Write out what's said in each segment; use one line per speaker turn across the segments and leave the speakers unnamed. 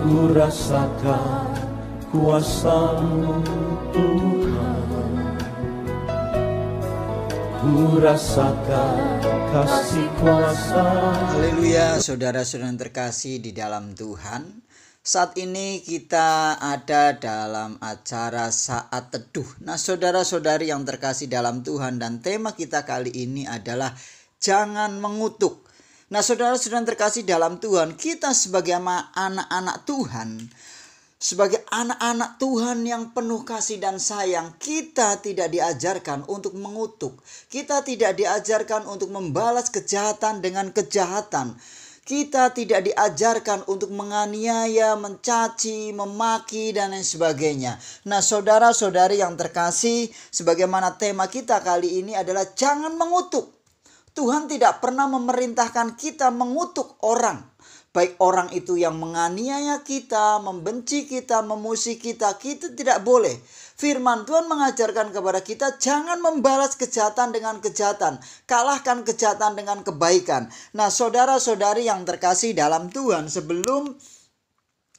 Ku rasakan kuasa-Mu Tuhan, ku rasakan kasih kuasa.
Haleluya, saudara-saudara yang terkasih di dalam Tuhan. Saat ini kita ada dalam acara Saat Teduh. Nah, saudara-saudari yang terkasih dalam Tuhan, dan tema kita kali ini adalah jangan mengutuk. Nah, saudara-saudara yang terkasih dalam Tuhan, kita sebagai anak-anak Tuhan, sebagai anak-anak Tuhan yang penuh kasih dan sayang, kita tidak diajarkan untuk mengutuk. Kita tidak diajarkan untuk membalas kejahatan dengan kejahatan. Kita tidak diajarkan untuk menganiaya, mencaci, memaki, dan lain sebagainya. Nah, saudara-saudari yang terkasih, sebagaimana tema kita kali ini adalah jangan mengutuk. Tuhan tidak pernah memerintahkan kita mengutuk orang. Baik orang itu yang menganiaya kita, membenci kita, memusuhi kita, kita tidak boleh. Firman Tuhan mengajarkan kepada kita jangan membalas kejahatan dengan kejahatan. Kalahkan kejahatan dengan kebaikan. Nah, saudara-saudari yang terkasih dalam Tuhan, sebelum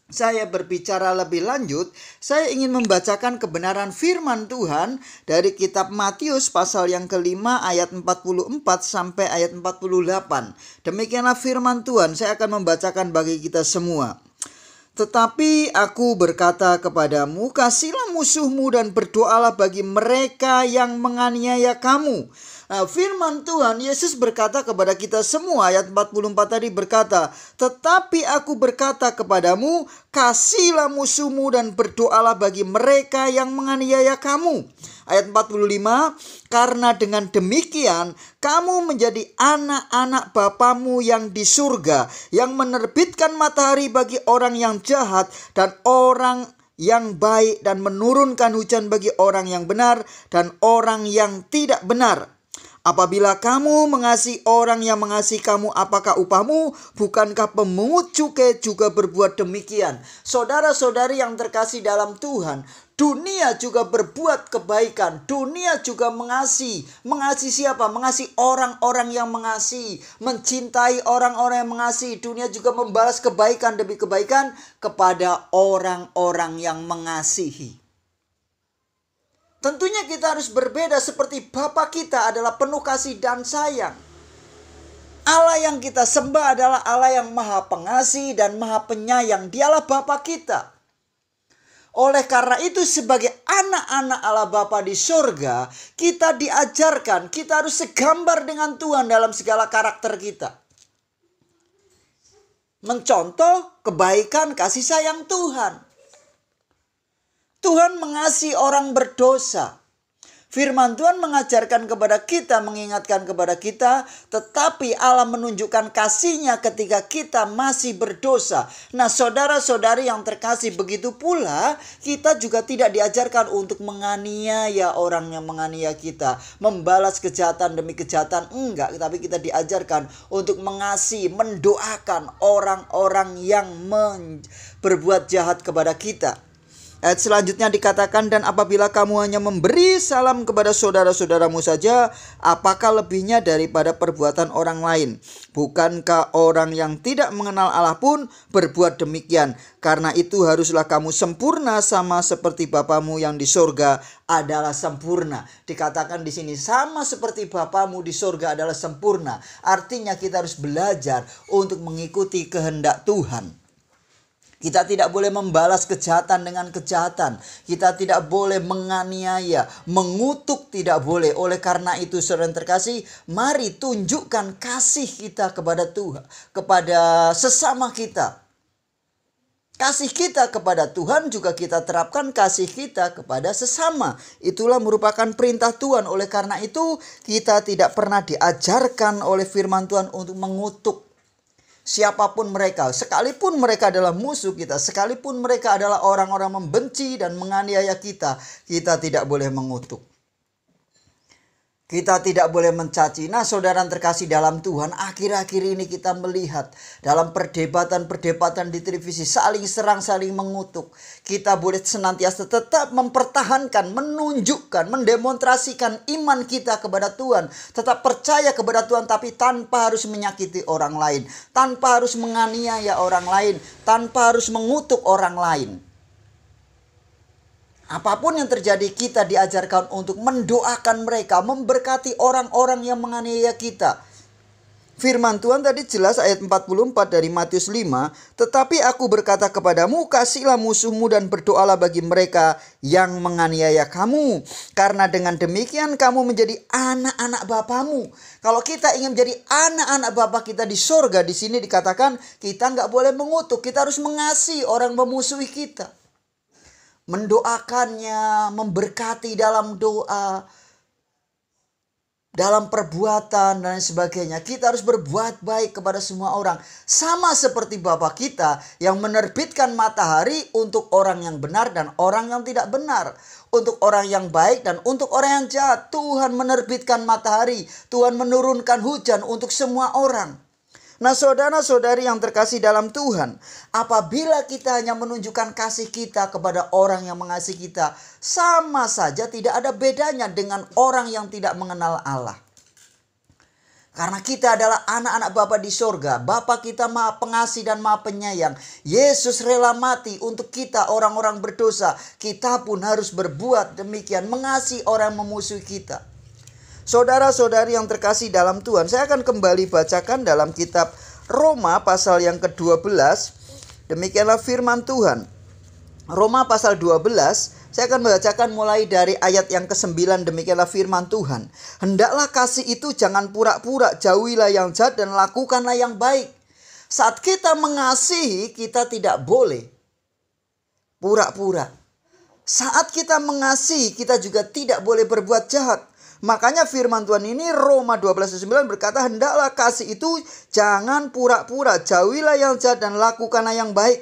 saya berbicara lebih lanjut, saya ingin membacakan kebenaran firman Tuhan dari kitab Matius pasal yang kelima ayat 44 sampai ayat 48. Demikianlah firman Tuhan, saya akan membacakan bagi kita semua. Tetapi aku berkata kepadamu, kasihilah musuhmu dan berdoalah bagi mereka yang menganiaya kamu. Nah, firman Tuhan, Yesus berkata kepada kita semua, ayat 44 tadi berkata, tetapi aku berkata kepadamu, kasihilah musuhmu dan berdoalah bagi mereka yang menganiaya kamu. Ayat 45, karena dengan demikian kamu menjadi anak-anak Bapamu yang di surga, yang menerbitkan matahari bagi orang yang jahat dan orang yang baik, dan menurunkan hujan bagi orang yang benar dan orang yang tidak benar. Apabila kamu mengasihi orang yang mengasihi kamu, apakah upahmu? Bukankah pemungut cukai juga berbuat demikian? Saudara-saudari yang terkasih dalam Tuhan, dunia juga berbuat kebaikan. Dunia juga mengasihi. Mengasihi siapa? Mengasihi orang-orang yang mengasihi. Mencintai orang-orang yang mengasihi. Dunia juga membalas kebaikan demi kebaikan kepada orang-orang yang mengasihi. Tentunya kita harus berbeda seperti Bapa kita adalah penuh kasih dan sayang. Allah yang kita sembah adalah Allah yang maha pengasih dan maha penyayang. Dialah Bapa kita. Oleh karena itu, sebagai anak-anak Allah Bapa di surga, kita diajarkan, kita harus segambar dengan Tuhan dalam segala karakter kita. Mencontoh kebaikan kasih sayang Tuhan. Tuhan mengasihi orang berdosa. Firman Tuhan mengajarkan kepada kita, mengingatkan kepada kita, tetapi Allah menunjukkan kasih-Nya ketika kita masih berdosa. Nah, saudara-saudari yang terkasih, begitu pula kita juga tidak diajarkan untuk menganiaya orang yang menganiaya kita, membalas kejahatan demi kejahatan, enggak. Tapi kita diajarkan untuk mengasihi, mendoakan orang-orang yang berbuat jahat kepada kita. Ayat selanjutnya dikatakan, dan apabila kamu hanya memberi salam kepada saudara-saudaramu saja, apakah lebihnya daripada perbuatan orang lain? Bukankah orang yang tidak mengenal Allah pun berbuat demikian? Karena itu haruslah kamu sempurna sama seperti Bapamu yang di surga adalah sempurna. Dikatakan di sini sama seperti Bapamu di surga adalah sempurna. Artinya kita harus belajar untuk mengikuti kehendak Tuhan. Kita tidak boleh membalas kejahatan dengan kejahatan. Kita tidak boleh menganiaya, mengutuk tidak boleh. Oleh karena itu, saudara terkasih, mari tunjukkan kasih kita kepada Tuhan, kepada sesama kita. Kasih kita kepada Tuhan juga kita terapkan kasih kita kepada sesama. Itulah merupakan perintah Tuhan. Oleh karena itu, kita tidak pernah diajarkan oleh firman Tuhan untuk mengutuk siapapun mereka, sekalipun mereka adalah musuh kita, sekalipun mereka adalah orang-orang membenci dan menganiaya kita, kita tidak boleh mengutuk. Kita tidak boleh mencaci. Nah, saudara yang terkasih dalam Tuhan, akhir-akhir ini kita melihat dalam perdebatan-perdebatan di televisi, saling serang, saling mengutuk. Kita boleh senantiasa tetap mempertahankan, menunjukkan, mendemonstrasikan iman kita kepada Tuhan. Tetap percaya kepada Tuhan, tapi tanpa harus menyakiti orang lain. Tanpa harus menganiaya orang lain. Tanpa harus mengutuk orang lain. Apapun yang terjadi, kita diajarkan untuk mendoakan mereka, memberkati orang-orang yang menganiaya kita. Firman Tuhan tadi jelas ayat 44 dari Matius 5. Tetapi aku berkata kepadamu, kasihilah musuhmu dan berdoalah bagi mereka yang menganiaya kamu. Karena dengan demikian kamu menjadi anak-anak Bapamu. Kalau kita ingin menjadi anak-anak Bapa kita di sorga, di sini dikatakan kita nggak boleh mengutuk. Kita harus mengasihi orang memusuhi kita. Mendoakannya, memberkati dalam doa, dalam perbuatan dan sebagainya. Kita harus berbuat baik kepada semua orang. Sama seperti Bapa kita yang menerbitkan matahari untuk orang yang benar dan orang yang tidak benar. Untuk orang yang baik dan untuk orang yang jahat. Tuhan menerbitkan matahari. Tuhan menurunkan hujan untuk semua orang. Nah, saudara-saudari yang terkasih dalam Tuhan, apabila kita hanya menunjukkan kasih kita kepada orang yang mengasihi kita, sama saja tidak ada bedanya dengan orang yang tidak mengenal Allah. Karena kita adalah anak-anak Bapa di sorga. Bapa kita Maha Pengasih dan Maha Penyayang. Yesus rela mati untuk kita orang-orang berdosa. Kita pun harus berbuat demikian, mengasihi orang yang memusuhi kita. Saudara-saudari yang terkasih dalam Tuhan, saya akan kembali bacakan dalam kitab Roma pasal yang ke-12. Demikianlah firman Tuhan. Roma pasal 12, saya akan membacakan mulai dari ayat yang ke-9. Demikianlah firman Tuhan. Hendaklah kasih itu jangan pura-pura, jauhilah yang jahat dan lakukanlah yang baik. Saat kita mengasihi, kita tidak boleh pura-pura. Saat kita mengasihi, kita juga tidak boleh berbuat jahat. Makanya firman Tuhan ini Roma 12:9 berkata, hendaklah kasih itu jangan pura-pura, jauhilah yang jahat dan lakukanlah yang baik.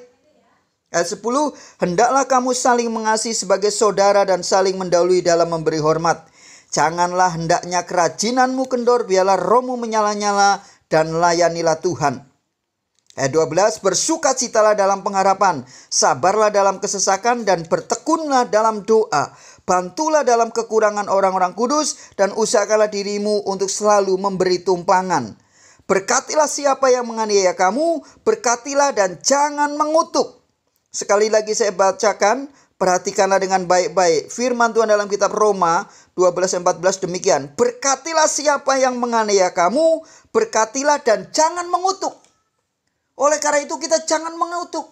Ayat 10, hendaklah kamu saling mengasihi sebagai saudara dan saling mendahului dalam memberi hormat. Janganlah hendaknya kerajinanmu kendor, biarlah rohmu menyala-nyala dan layanilah Tuhan. Ayat 12, bersukacitalah dalam pengharapan, sabarlah dalam kesesakan dan bertekunlah dalam doa. Bantulah dalam kekurangan orang-orang kudus dan usahakanlah dirimu untuk selalu memberi tumpangan. Berkatilah siapa yang menganiaya kamu, berkatilah dan jangan mengutuk. Sekali lagi saya bacakan, perhatikanlah dengan baik-baik. Firman Tuhan dalam kitab Roma 12:14 demikian. Berkatilah siapa yang menganiaya kamu, berkatilah dan jangan mengutuk. Oleh karena itu kita jangan mengutuk.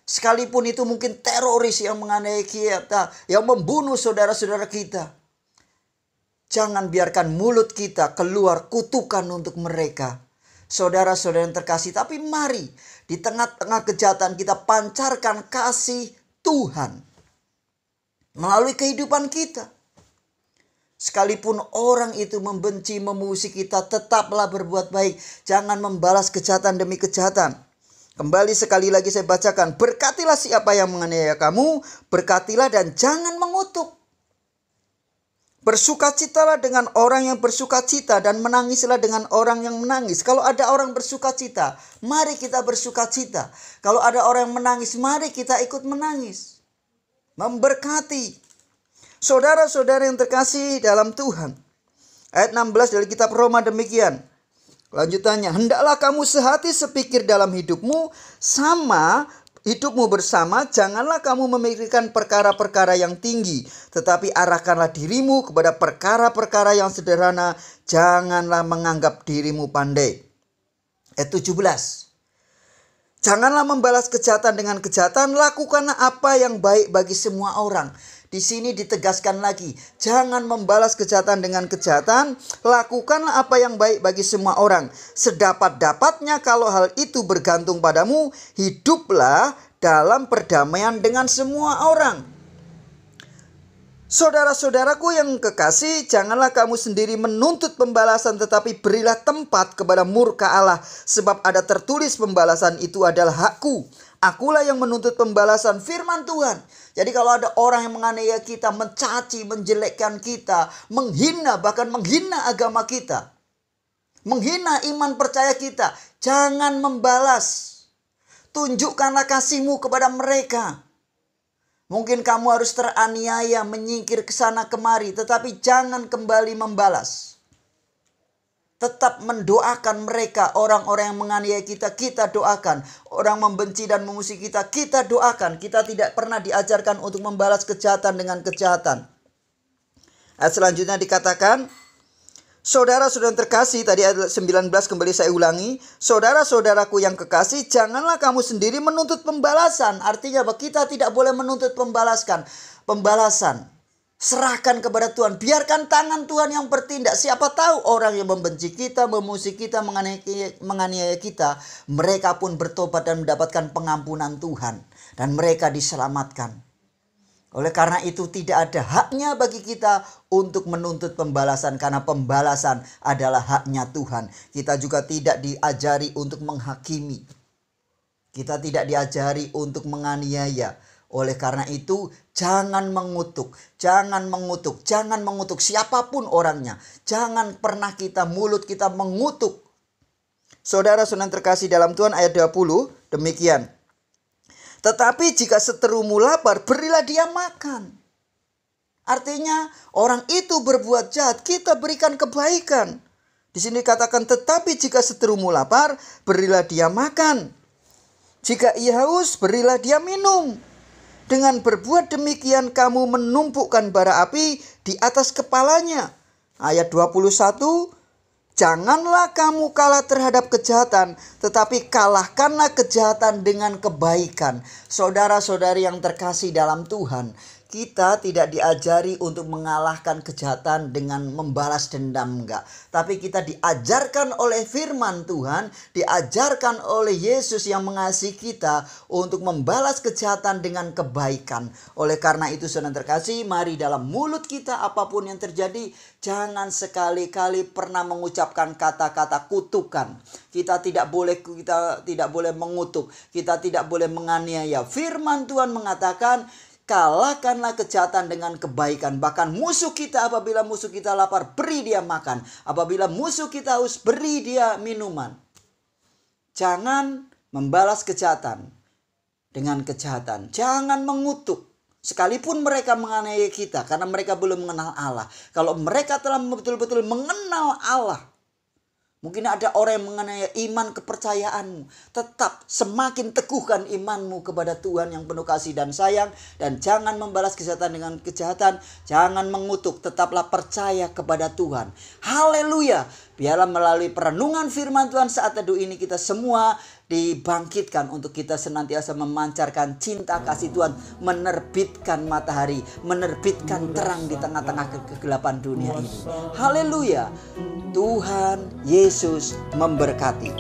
Sekalipun itu mungkin teroris yang menganiaya kita, yang membunuh saudara-saudara kita. Jangan biarkan mulut kita keluar kutukan untuk mereka. Saudara-saudara yang terkasih, tapi mari di tengah-tengah kejahatan kita pancarkan kasih Tuhan melalui kehidupan kita. Sekalipun orang itu membenci, memusuhi kita, tetaplah berbuat baik. Jangan membalas kejahatan demi kejahatan. Kembali sekali lagi saya bacakan. Berkatilah siapa yang menganiaya kamu, berkatilah dan jangan mengutuk. Bersukacitalah dengan orang yang bersukacita dan menangislah dengan orang yang menangis. Kalau ada orang bersukacita, mari kita bersukacita. Kalau ada orang yang menangis, mari kita ikut menangis. Memberkati. Saudara-saudara yang terkasih dalam Tuhan. Ayat 16 dari kitab Roma demikian. Lanjutannya, hendaklah kamu sehati sepikir dalam hidupmu, sama hidupmu bersama, janganlah kamu memikirkan perkara-perkara yang tinggi, tetapi arahkanlah dirimu kepada perkara-perkara yang sederhana, janganlah menganggap dirimu pandai. Ayat 17. Janganlah membalas kejahatan dengan kejahatan, lakukanlah apa yang baik bagi semua orang. Di sini ditegaskan lagi, jangan membalas kejahatan dengan kejahatan, lakukanlah apa yang baik bagi semua orang. Sedapat-dapatnya kalau hal itu bergantung padamu, hiduplah dalam perdamaian dengan semua orang. Saudara-saudaraku yang kekasih, janganlah kamu sendiri menuntut pembalasan, tetapi berilah tempat kepada murka Allah, sebab ada tertulis pembalasan itu adalah hakku. Akulah yang menuntut pembalasan, firman Tuhan. Jadi kalau ada orang yang menganiaya kita, mencaci, menjelekkan kita, menghina, bahkan menghina agama kita, menghina iman percaya kita, jangan membalas. Tunjukkanlah kasih-Mu kepada mereka. Mungkin kamu harus teraniaya, menyingkir ke sana kemari, tetapi jangan kembali membalas. Tetap mendoakan mereka, orang-orang yang menganiaya kita, kita doakan. Orang membenci dan memusuhi kita, kita doakan. Kita tidak pernah diajarkan untuk membalas kejahatan dengan kejahatan. Ayat selanjutnya dikatakan, saudara-saudara terkasih, tadi ayat 19 kembali saya ulangi. Saudara-saudaraku yang kekasih, janganlah kamu sendiri menuntut pembalasan. Artinya bahwa kita tidak boleh menuntut pembalasan. Serahkan kepada Tuhan. Biarkan tangan Tuhan yang bertindak. Siapa tahu orang yang membenci kita, memusuhi kita, menganiaya kita, mereka pun bertobat dan mendapatkan pengampunan Tuhan. Dan mereka diselamatkan. Oleh karena itu tidak ada haknya bagi kita untuk menuntut pembalasan. Karena pembalasan adalah haknya Tuhan. Kita juga tidak diajari untuk menghakimi. Kita tidak diajari untuk menganiaya. Oleh karena itu jangan mengutuk siapapun orangnya. Jangan pernah mulut kita mengutuk. Saudara-saudara terkasih dalam Tuhan, ayat 20 demikian. Tetapi jika seterumu lapar, berilah dia makan. Artinya orang itu berbuat jahat, kita berikan kebaikan. Di sini katakan, tetapi jika seterumu lapar, berilah dia makan. Jika ia haus, berilah dia minum. Dengan berbuat demikian kamu menumpukkan bara api di atas kepalanya. Ayat 21, janganlah kamu kalah terhadap kejahatan, tetapi kalahkanlah kejahatan dengan kebaikan. Saudara-saudari yang terkasih dalam Tuhan, kita tidak diajari untuk mengalahkan kejahatan dengan membalas dendam, enggak. Tapi kita diajarkan oleh firman Tuhan, diajarkan oleh Yesus yang mengasihi kita untuk membalas kejahatan dengan kebaikan. Oleh karena itu saudara terkasih, mari dalam mulut kita apapun yang terjadi, jangan sekali-kali pernah mengucapkan kata-kata kutukan. Kita tidak boleh mengutuk, kita tidak boleh menganiaya. Firman Tuhan mengatakan, kalahkanlah kejahatan dengan kebaikan. Bahkan musuh kita, apabila musuh kita lapar, beri dia makan. Apabila musuh kita haus, beri dia minuman. Jangan membalas kejahatan dengan kejahatan. Jangan mengutuk. Sekalipun mereka menganiaya kita, karena mereka belum mengenal Allah. Kalau mereka telah betul-betul mengenal Allah, mungkin ada orang yang mengenai iman kepercayaanmu. Tetap semakin teguhkan imanmu kepada Tuhan yang penuh kasih dan sayang. Dan jangan membalas kejahatan dengan kejahatan. Jangan mengutuk. Tetaplah percaya kepada Tuhan. Haleluya. Biarlah melalui perenungan firman Tuhan saat teduh ini kita semua dibangkitkan untuk kita senantiasa memancarkan cinta kasih Tuhan. Menerbitkan matahari. Menerbitkan terang di tengah-tengah kegelapan dunia ini. Haleluya. Tuhan Yesus memberkati.